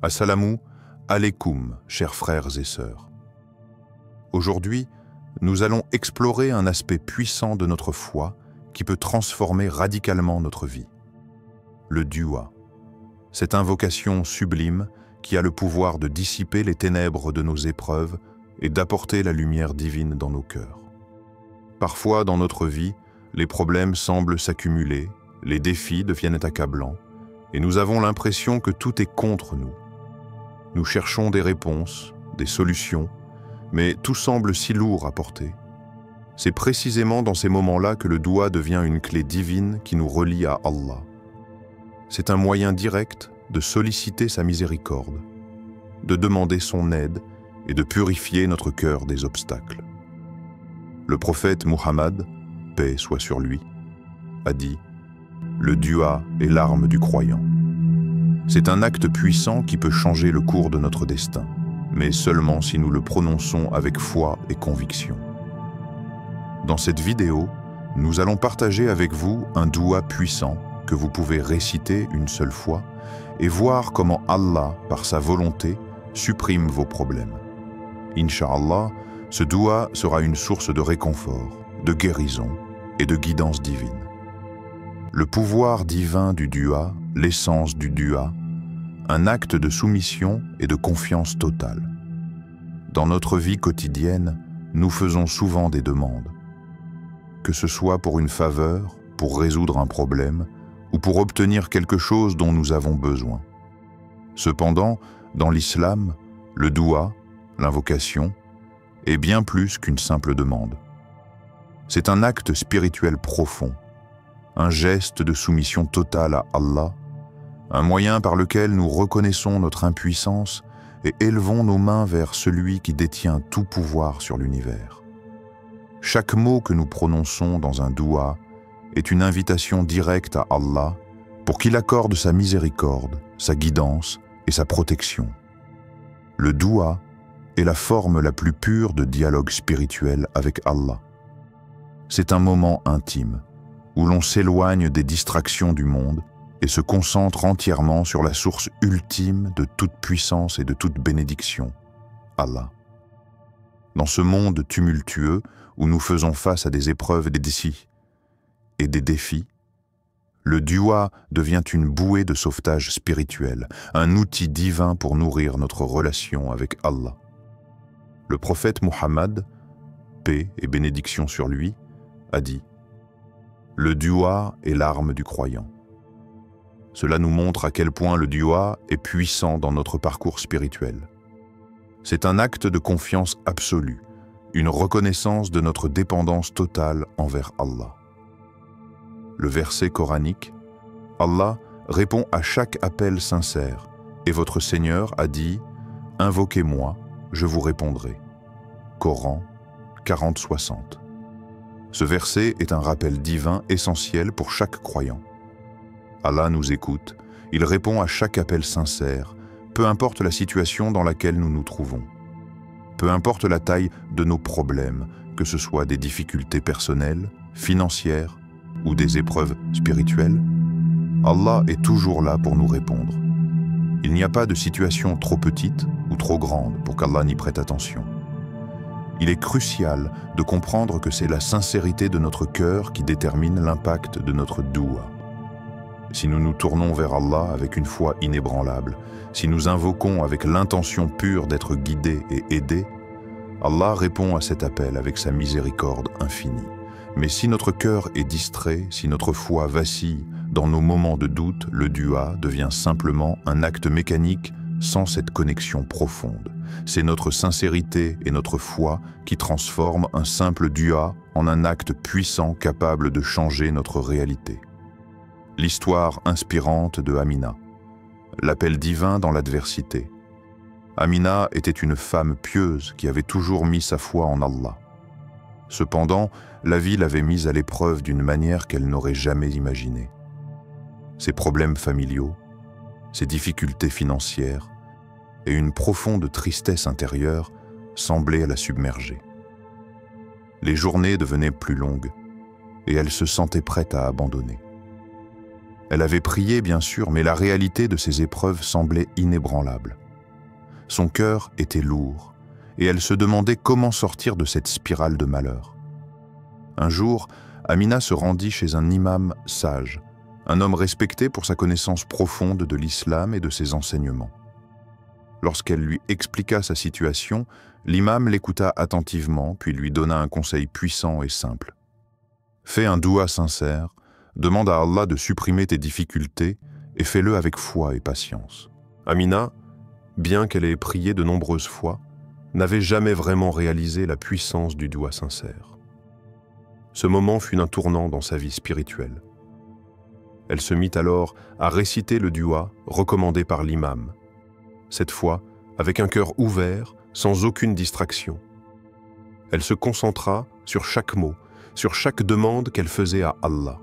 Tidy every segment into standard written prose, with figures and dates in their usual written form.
Assalamu alaikum, chers frères et sœurs. Aujourd'hui, nous allons explorer un aspect puissant de notre foi qui peut transformer radicalement notre vie. Le dua, cette invocation sublime qui a le pouvoir de dissiper les ténèbres de nos épreuves et d'apporter la lumière divine dans nos cœurs. Parfois, dans notre vie, les problèmes semblent s'accumuler, les défis deviennent accablants, et nous avons l'impression que tout est contre nous. Nous cherchons des réponses, des solutions, mais tout semble si lourd à porter. C'est précisément dans ces moments-là que le dua devient une clé divine qui nous relie à Allah. C'est un moyen direct de solliciter sa miséricorde, de demander son aide et de purifier notre cœur des obstacles. Le prophète Muhammad, paix soit sur lui, a dit « Le dua est l'arme du croyant ». C'est un acte puissant qui peut changer le cours de notre destin, mais seulement si nous le prononçons avec foi et conviction. Dans cette vidéo, nous allons partager avec vous un dua puissant que vous pouvez réciter une seule fois et voir comment Allah, par sa volonté, supprime vos problèmes. Inch'Allah, ce dua sera une source de réconfort, de guérison et de guidance divine. Le pouvoir divin du dua, l'essence du dua, un acte de soumission et de confiance totale. Dans notre vie quotidienne, nous faisons souvent des demandes. Que ce soit pour une faveur, pour résoudre un problème, ou pour obtenir quelque chose dont nous avons besoin. Cependant, dans l'islam, le dua, l'invocation, est bien plus qu'une simple demande. C'est un acte spirituel profond, un geste de soumission totale à Allah, un moyen par lequel nous reconnaissons notre impuissance et élevons nos mains vers celui qui détient tout pouvoir sur l'univers. Chaque mot que nous prononçons dans un dua est une invitation directe à Allah pour qu'il accorde sa miséricorde, sa guidance et sa protection. Le dua est la forme la plus pure de dialogue spirituel avec Allah. C'est un moment intime où l'on s'éloigne des distractions du monde et se concentre entièrement sur la source ultime de toute puissance et de toute bénédiction, Allah. Dans ce monde tumultueux où nous faisons face à des épreuves et des défis, le dua devient une bouée de sauvetage spirituel, un outil divin pour nourrir notre relation avec Allah. Le prophète Muhammad, paix et bénédiction sur lui, a dit « Le dua est l'arme du croyant ». Cela nous montre à quel point le dua est puissant dans notre parcours spirituel. C'est un acte de confiance absolue, une reconnaissance de notre dépendance totale envers Allah. Le verset coranique, Allah répond à chaque appel sincère, et votre Seigneur a dit « Invoquez-moi, je vous répondrai ». Coran 40-60. Ce verset est un rappel divin essentiel pour chaque croyant. Allah nous écoute, il répond à chaque appel sincère, peu importe la situation dans laquelle nous nous trouvons. Peu importe la taille de nos problèmes, que ce soit des difficultés personnelles, financières ou des épreuves spirituelles, Allah est toujours là pour nous répondre. Il n'y a pas de situation trop petite ou trop grande pour qu'Allah n'y prête attention. Il est crucial de comprendre que c'est la sincérité de notre cœur qui détermine l'impact de notre dua. Si nous nous tournons vers Allah avec une foi inébranlable, si nous invoquons avec l'intention pure d'être guidés et aidés, Allah répond à cet appel avec sa miséricorde infinie. Mais si notre cœur est distrait, si notre foi vacille, dans nos moments de doute, le dua devient simplement un acte mécanique sans cette connexion profonde. C'est notre sincérité et notre foi qui transforment un simple dua en un acte puissant capable de changer notre réalité. L'histoire inspirante de Amina. L'appel divin dans l'adversité. Amina était une femme pieuse qui avait toujours mis sa foi en Allah. Cependant, la vie l'avait mise à l'épreuve d'une manière qu'elle n'aurait jamais imaginée. Ses problèmes familiaux, ses difficultés financières et une profonde tristesse intérieure semblaient la submerger. Les journées devenaient plus longues et elle se sentait prête à abandonner. Elle avait prié, bien sûr, mais la réalité de ces épreuves semblait inébranlable. Son cœur était lourd, et elle se demandait comment sortir de cette spirale de malheur. Un jour, Amina se rendit chez un imam sage, un homme respecté pour sa connaissance profonde de l'islam et de ses enseignements. Lorsqu'elle lui expliqua sa situation, l'imam l'écouta attentivement, puis lui donna un conseil puissant et simple. « Fais un doua sincère, demande à Allah de supprimer tes difficultés et fais-le avec foi et patience. » Amina, bien qu'elle ait prié de nombreuses fois, n'avait jamais vraiment réalisé la puissance du doua sincère. Ce moment fut un tournant dans sa vie spirituelle. Elle se mit alors à réciter le doua recommandé par l'imam, cette fois avec un cœur ouvert, sans aucune distraction. Elle se concentra sur chaque mot, sur chaque demande qu'elle faisait à Allah.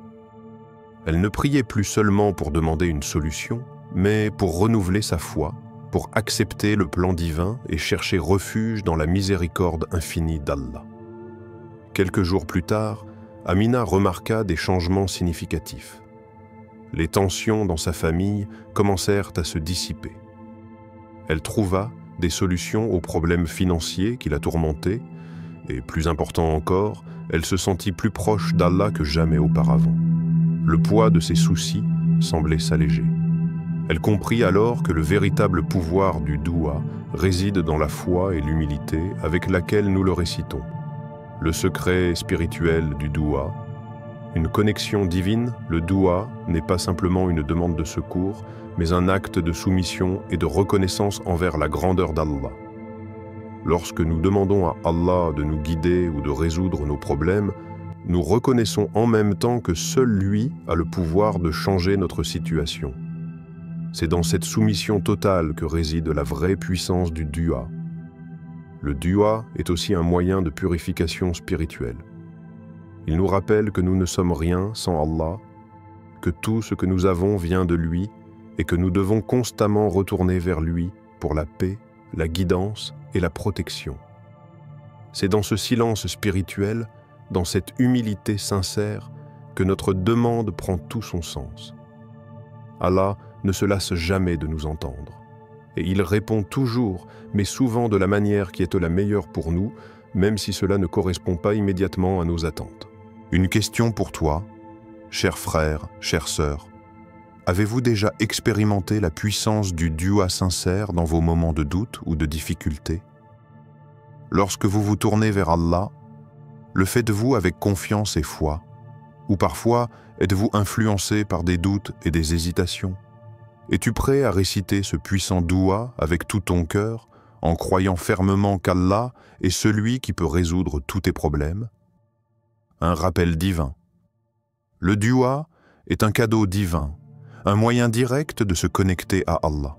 Elle ne priait plus seulement pour demander une solution, mais pour renouveler sa foi, pour accepter le plan divin et chercher refuge dans la miséricorde infinie d'Allah. Quelques jours plus tard, Amina remarqua des changements significatifs. Les tensions dans sa famille commencèrent à se dissiper. Elle trouva des solutions aux problèmes financiers qui la tourmentaient, et plus important encore, elle se sentit plus proche d'Allah que jamais auparavant. Le poids de ses soucis semblait s'alléger. Elle comprit alors que le véritable pouvoir du doua réside dans la foi et l'humilité avec laquelle nous le récitons. Le secret spirituel du doua, une connexion divine, le doua n'est pas simplement une demande de secours, mais un acte de soumission et de reconnaissance envers la grandeur d'Allah. Lorsque nous demandons à Allah de nous guider ou de résoudre nos problèmes, nous reconnaissons en même temps que seul lui a le pouvoir de changer notre situation. C'est dans cette soumission totale que réside la vraie puissance du doua. Le doua est aussi un moyen de purification spirituelle. Il nous rappelle que nous ne sommes rien sans Allah, que tout ce que nous avons vient de lui et que nous devons constamment retourner vers lui pour la paix, la guidance et la protection. C'est dans ce silence spirituel, dans cette humilité sincère, que notre demande prend tout son sens. Allah ne se lasse jamais de nous entendre. Et il répond toujours, mais souvent de la manière qui est la meilleure pour nous, même si cela ne correspond pas immédiatement à nos attentes. Une question pour toi, cher frère, chère sœur. Avez-vous déjà expérimenté la puissance du doua sincère dans vos moments de doute ou de difficulté? Lorsque vous vous tournez vers Allah, le faites-vous avec confiance et foi, ou parfois êtes-vous influencé par des doutes et des hésitations? Es-tu prêt à réciter ce puissant doua avec tout ton cœur, en croyant fermement qu'Allah est celui qui peut résoudre tous tes problèmes? Un rappel divin. Le doua est un cadeau divin, un moyen direct de se connecter à Allah.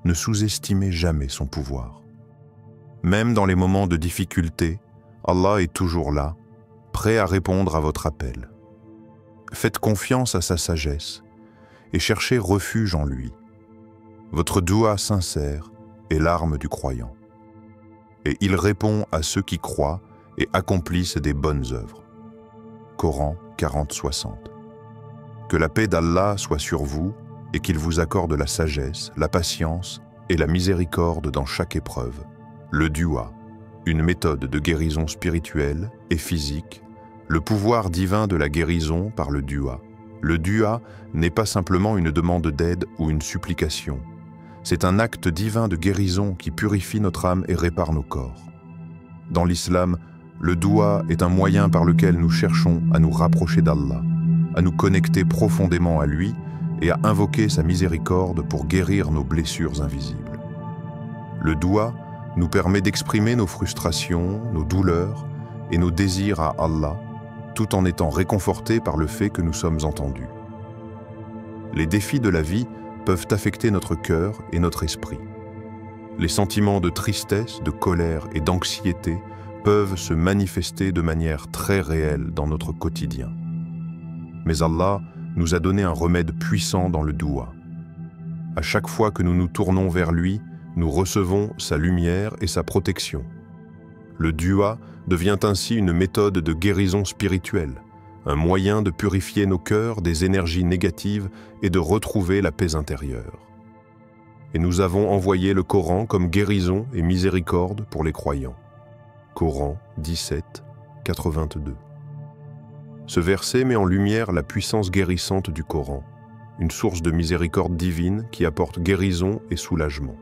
Ne sous-estimez jamais son pouvoir. Même dans les moments de difficulté, Allah est toujours là, prêt à répondre à votre appel. Faites confiance à sa sagesse et cherchez refuge en lui. Votre doua sincère est l'arme du croyant. Et il répond à ceux qui croient et accomplissent des bonnes œuvres. Coran 40-60. Que la paix d'Allah soit sur vous et qu'il vous accorde la sagesse, la patience et la miséricorde dans chaque épreuve. Le doua, une méthode de guérison spirituelle et physique, le pouvoir divin de la guérison par le doua. Le doua n'est pas simplement une demande d'aide ou une supplication. C'est un acte divin de guérison qui purifie notre âme et répare nos corps. Dans l'islam, le doua est un moyen par lequel nous cherchons à nous rapprocher d'Allah, à nous connecter profondément à lui et à invoquer sa miséricorde pour guérir nos blessures invisibles. Le doua nous permet d'exprimer nos frustrations, nos douleurs et nos désirs à Allah, tout en étant réconfortés par le fait que nous sommes entendus. Les défis de la vie peuvent affecter notre cœur et notre esprit. Les sentiments de tristesse, de colère et d'anxiété peuvent se manifester de manière très réelle dans notre quotidien. Mais Allah nous a donné un remède puissant dans le doua. À chaque fois que nous nous tournons vers lui, nous recevons sa lumière et sa protection. Le doua devient ainsi une méthode de guérison spirituelle, un moyen de purifier nos cœurs des énergies négatives et de retrouver la paix intérieure. Et nous avons envoyé le Coran comme guérison et miséricorde pour les croyants. Coran 17, 82. Ce verset met en lumière la puissance guérissante du Coran, une source de miséricorde divine qui apporte guérison et soulagement.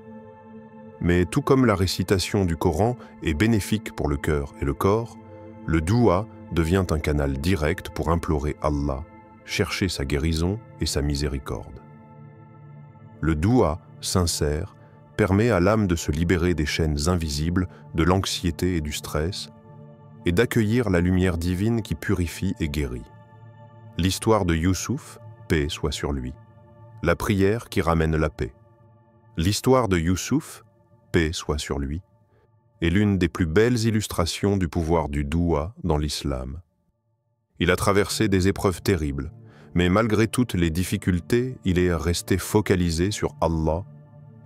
Mais tout comme la récitation du Coran est bénéfique pour le cœur et le corps, le doua devient un canal direct pour implorer Allah, chercher sa guérison et sa miséricorde. Le doua sincère permet à l'âme de se libérer des chaînes invisibles, de l'anxiété et du stress, et d'accueillir la lumière divine qui purifie et guérit. L'histoire de Youssouf, paix soit sur lui. La prière qui ramène la paix. L'histoire de Youssouf, paix soit sur lui, est l'une des plus belles illustrations du pouvoir du doua dans l'islam. Il a traversé des épreuves terribles, mais malgré toutes les difficultés, il est resté focalisé sur Allah,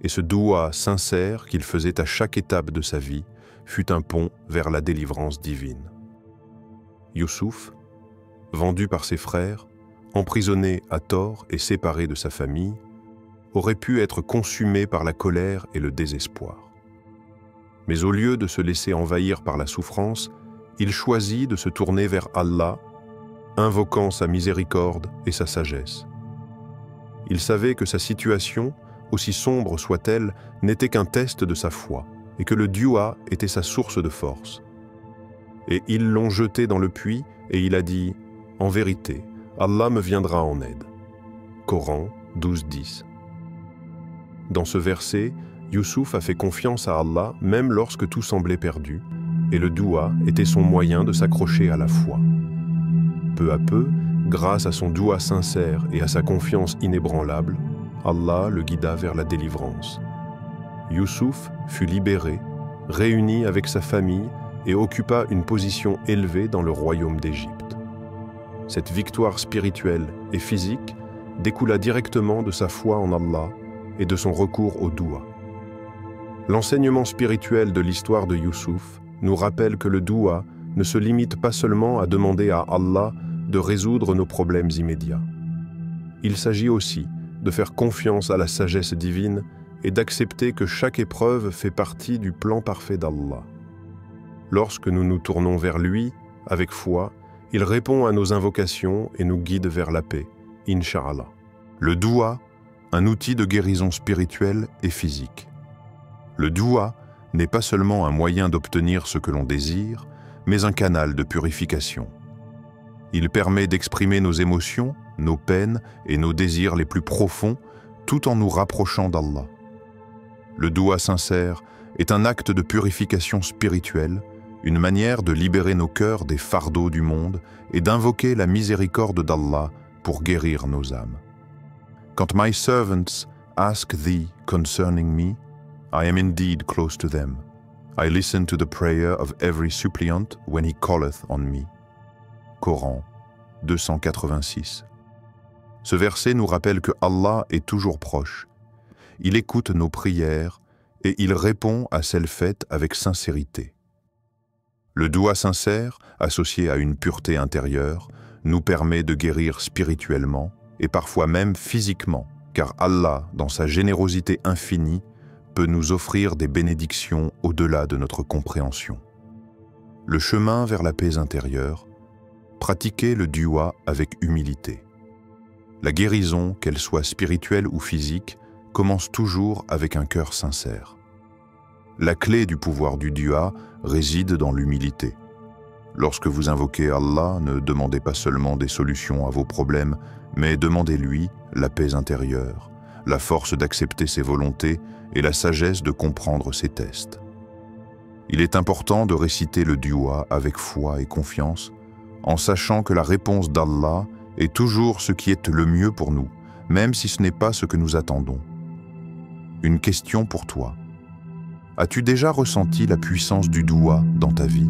et ce doua sincère qu'il faisait à chaque étape de sa vie fut un pont vers la délivrance divine. Youssouf, vendu par ses frères, emprisonné à tort et séparé de sa famille, aurait pu être consumé par la colère et le désespoir. Mais au lieu de se laisser envahir par la souffrance, il choisit de se tourner vers Allah, invoquant sa miséricorde et sa sagesse. Il savait que sa situation, aussi sombre soit-elle, n'était qu'un test de sa foi, et que le doua était sa source de force. Et ils l'ont jeté dans le puits, et il a dit « En vérité, Allah me viendra en aide ». Coran 12:10. Dans ce verset, Youssouf a fait confiance à Allah même lorsque tout semblait perdu, et le doua était son moyen de s'accrocher à la foi. Peu à peu, grâce à son doua sincère et à sa confiance inébranlable, Allah le guida vers la délivrance. Youssouf fut libéré, réuni avec sa famille et occupa une position élevée dans le royaume d'Égypte. Cette victoire spirituelle et physique découla directement de sa foi en Allah et de son recours au doua. L'enseignement spirituel de l'histoire de Youssouf nous rappelle que le doua ne se limite pas seulement à demander à Allah de résoudre nos problèmes immédiats. Il s'agit aussi de faire confiance à la sagesse divine et d'accepter que chaque épreuve fait partie du plan parfait d'Allah. Lorsque nous nous tournons vers lui, avec foi, il répond à nos invocations et nous guide vers la paix, Inch'Allah. Le doua, un outil de guérison spirituelle et physique. Le doua n'est pas seulement un moyen d'obtenir ce que l'on désire, mais un canal de purification. Il permet d'exprimer nos émotions, nos peines et nos désirs les plus profonds, tout en nous rapprochant d'Allah. Le doua sincère est un acte de purification spirituelle, une manière de libérer nos cœurs des fardeaux du monde et d'invoquer la miséricorde d'Allah pour guérir nos âmes. Quand my servants ask thee concerning me, I am indeed close to them. I listen to the prayer of every suppliant when he calleth on me. Coran 286. Ce verset nous rappelle que Allah est toujours proche. Il écoute nos prières et il répond à celles faites avec sincérité. Le doua sincère, associé à une pureté intérieure, nous permet de guérir spirituellement et parfois même physiquement, car Allah, dans sa générosité infinie, peut nous offrir des bénédictions au-delà de notre compréhension. Le chemin vers la paix intérieure, pratiquez le doua avec humilité. La guérison, qu'elle soit spirituelle ou physique, commence toujours avec un cœur sincère. La clé du pouvoir du doua réside dans l'humilité. Lorsque vous invoquez Allah, ne demandez pas seulement des solutions à vos problèmes, mais demandez-lui la paix intérieure, la force d'accepter ses volontés et la sagesse de comprendre ses tests. Il est important de réciter le doua avec foi et confiance, en sachant que la réponse d'Allah est toujours ce qui est le mieux pour nous, même si ce n'est pas ce que nous attendons. Une question pour toi. As-tu déjà ressenti la puissance du doua dans ta vie?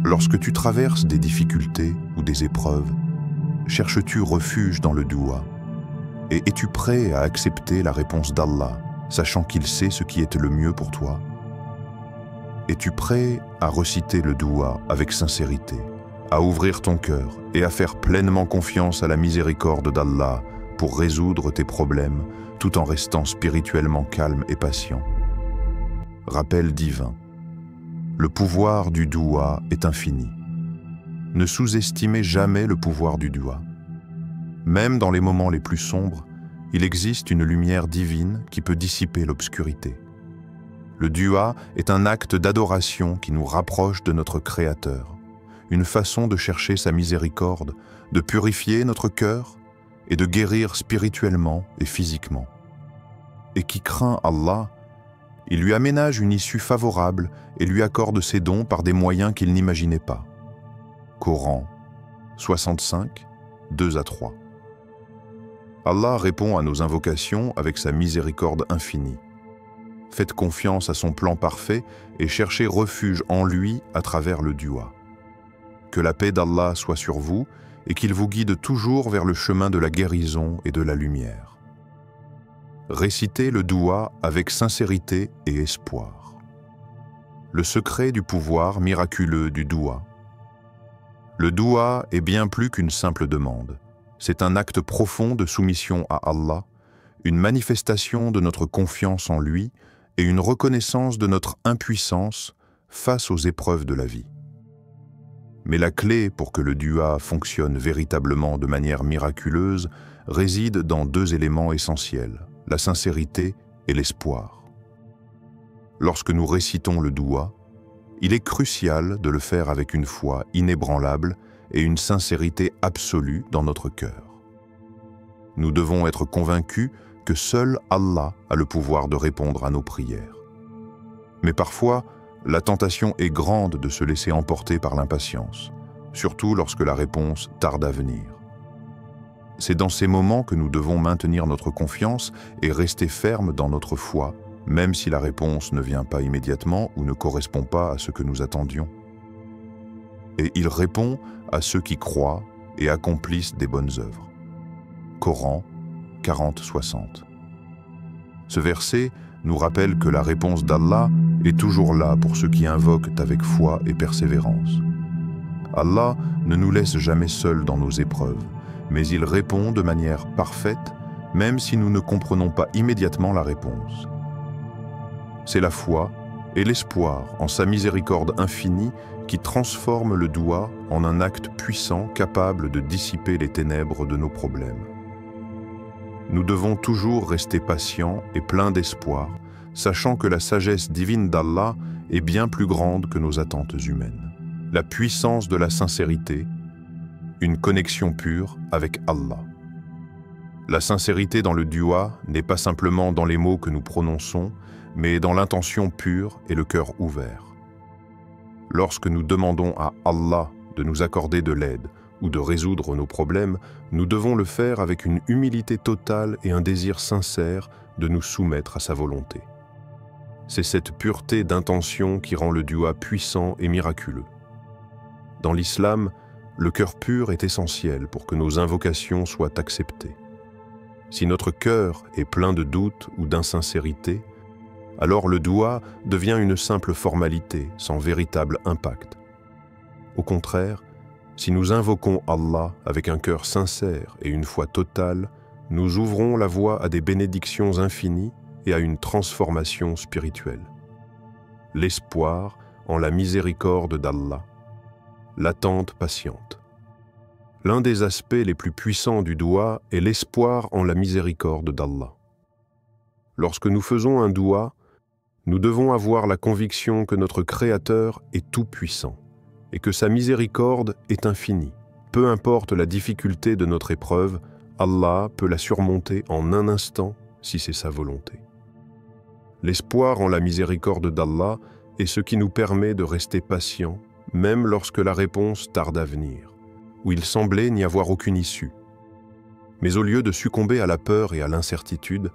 Lorsque tu traverses des difficultés ou des épreuves, cherches-tu refuge dans le doua? Et es-tu prêt à accepter la réponse d'Allah, sachant qu'il sait ce qui est le mieux pour toi? Es-tu prêt à reciter le doua avec sincérité, à ouvrir ton cœur et à faire pleinement confiance à la miséricorde d'Allah pour résoudre tes problèmes tout en restant spirituellement calme et patient. Rappel divin. Le pouvoir du doua est infini. Ne sous-estimez jamais le pouvoir du doua. Même dans les moments les plus sombres, il existe une lumière divine qui peut dissiper l'obscurité. Le doua est un acte d'adoration qui nous rapproche de notre Créateur, une façon de chercher sa miséricorde, de purifier notre cœur et de guérir spirituellement et physiquement. Et qui craint Allah, il lui aménage une issue favorable et lui accorde ses dons par des moyens qu'il n'imaginait pas. Coran 65, 2-3. Allah répond à nos invocations avec sa miséricorde infinie. Faites confiance à son plan parfait et cherchez refuge en lui à travers le doua. Que la paix d'Allah soit sur vous et qu'il vous guide toujours vers le chemin de la guérison et de la lumière. Récitez le doua avec sincérité et espoir. Le secret du pouvoir miraculeux du doua. Le doua est bien plus qu'une simple demande. C'est un acte profond de soumission à Allah, une manifestation de notre confiance en lui et une reconnaissance de notre impuissance face aux épreuves de la vie. Mais la clé pour que le doua fonctionne véritablement de manière miraculeuse réside dans deux éléments essentiels, la sincérité et l'espoir. Lorsque nous récitons le doua, il est crucial de le faire avec une foi inébranlable et une sincérité absolue dans notre cœur. Nous devons être convaincus que seul Allah a le pouvoir de répondre à nos prières. Mais parfois, la tentation est grande de se laisser emporter par l'impatience, surtout lorsque la réponse tarde à venir. C'est dans ces moments que nous devons maintenir notre confiance et rester fermes dans notre foi, même si la réponse ne vient pas immédiatement ou ne correspond pas à ce que nous attendions. Et il répond à ceux qui croient et accomplissent des bonnes œuvres. Coran 40-60. Ce verset nous rappelle que la réponse d'Allah est toujours là pour ceux qui invoquent avec foi et persévérance. Allah ne nous laisse jamais seuls dans nos épreuves, mais il répond de manière parfaite, même si nous ne comprenons pas immédiatement la réponse. C'est la foi et l'espoir en sa miséricorde infinie qui transforme le doua en un acte puissant capable de dissiper les ténèbres de nos problèmes. Nous devons toujours rester patients et pleins d'espoir, sachant que la sagesse divine d'Allah est bien plus grande que nos attentes humaines. La puissance de la sincérité, une connexion pure avec Allah. La sincérité dans le doua n'est pas simplement dans les mots que nous prononçons, mais dans l'intention pure et le cœur ouvert. Lorsque nous demandons à Allah de nous accorder de l'aide ou de résoudre nos problèmes, nous devons le faire avec une humilité totale et un désir sincère de nous soumettre à sa volonté. C'est cette pureté d'intention qui rend le doua puissant et miraculeux. Dans l'islam, le cœur pur est essentiel pour que nos invocations soient acceptées. Si notre cœur est plein de doutes ou d'insincérité, alors le doua devient une simple formalité sans véritable impact. Au contraire, si nous invoquons Allah avec un cœur sincère et une foi totale, nous ouvrons la voie à des bénédictions infinies et à une transformation spirituelle. L'espoir en la miséricorde d'Allah, l'attente patiente. L'un des aspects les plus puissants du doua est l'espoir en la miséricorde d'Allah. Lorsque nous faisons un doua, nous devons avoir la conviction que notre Créateur est tout-puissant et que sa miséricorde est infinie. Peu importe la difficulté de notre épreuve, Allah peut la surmonter en un instant si c'est sa volonté. L'espoir en la miséricorde d'Allah est ce qui nous permet de rester patients, même lorsque la réponse tarde à venir, où il semblait n'y avoir aucune issue. Mais au lieu de succomber à la peur et à l'incertitude,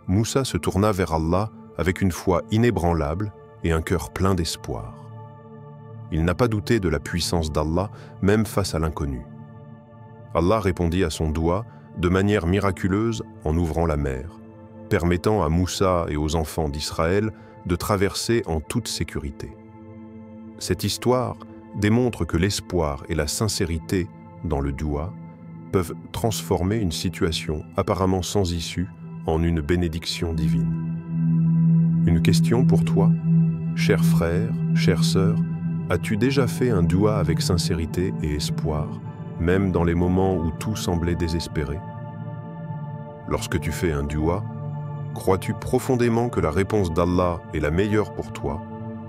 Moussa se tourna vers Allah avec une foi inébranlable et un cœur plein d'espoir. Il n'a pas douté de la puissance d'Allah, même face à l'inconnu. Allah répondit à son doua de manière miraculeuse en ouvrant la mer, permettant à Moussa et aux enfants d'Israël de traverser en toute sécurité. Cette histoire démontrent que l'espoir et la sincérité dans le dua peuvent transformer une situation apparemment sans issue en une bénédiction divine. Une question pour toi, cher frère, chère sœur, as-tu déjà fait un dua avec sincérité et espoir, même dans les moments où tout semblait désespéré? Lorsque tu fais un dua, crois-tu profondément que la réponse d'Allah est la meilleure pour toi,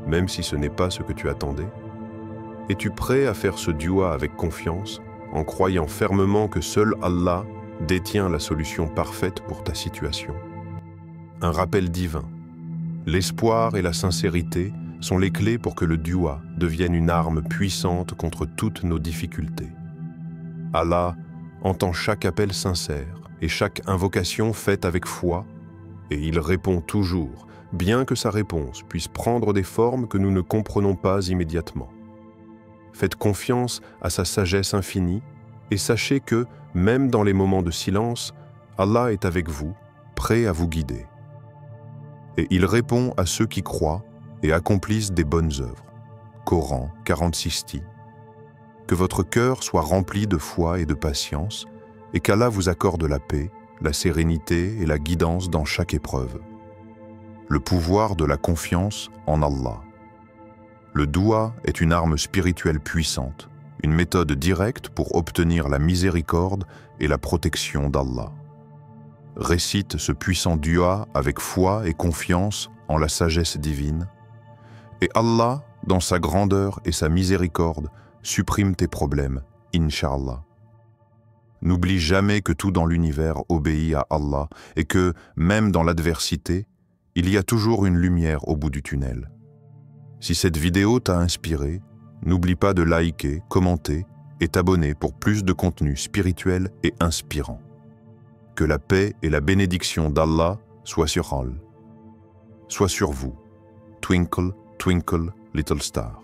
même si ce n'est pas ce que tu attendais? Es-tu prêt à faire ce dua avec confiance, en croyant fermement que seul Allah détient la solution parfaite pour ta situation? Un rappel divin. L'espoir et la sincérité sont les clés pour que le dua devienne une arme puissante contre toutes nos difficultés. Allah entend chaque appel sincère et chaque invocation faite avec foi, et il répond toujours, bien que sa réponse puisse prendre des formes que nous ne comprenons pas immédiatement. Faites confiance à sa sagesse infinie et sachez que, même dans les moments de silence, Allah est avec vous, prêt à vous guider. Et il répond à ceux qui croient et accomplissent des bonnes œuvres. Coran 46. Que votre cœur soit rempli de foi et de patience, et qu'Allah vous accorde la paix, la sérénité et la guidance dans chaque épreuve. Le pouvoir de la confiance en Allah. Le doua est une arme spirituelle puissante, une méthode directe pour obtenir la miséricorde et la protection d'Allah. Récite ce puissant dua avec foi et confiance en la sagesse divine, et Allah, dans sa grandeur et sa miséricorde, supprime tes problèmes, Inch'Allah. N'oublie jamais que tout dans l'univers obéit à Allah et que, même dans l'adversité, il y a toujours une lumière au bout du tunnel. Si cette vidéo t'a inspiré, n'oublie pas de liker, commenter et t'abonner pour plus de contenu spirituel et inspirant. Que la paix et la bénédiction d'Allah soient sur all. Soient sur vous. Twinkle, twinkle, little star.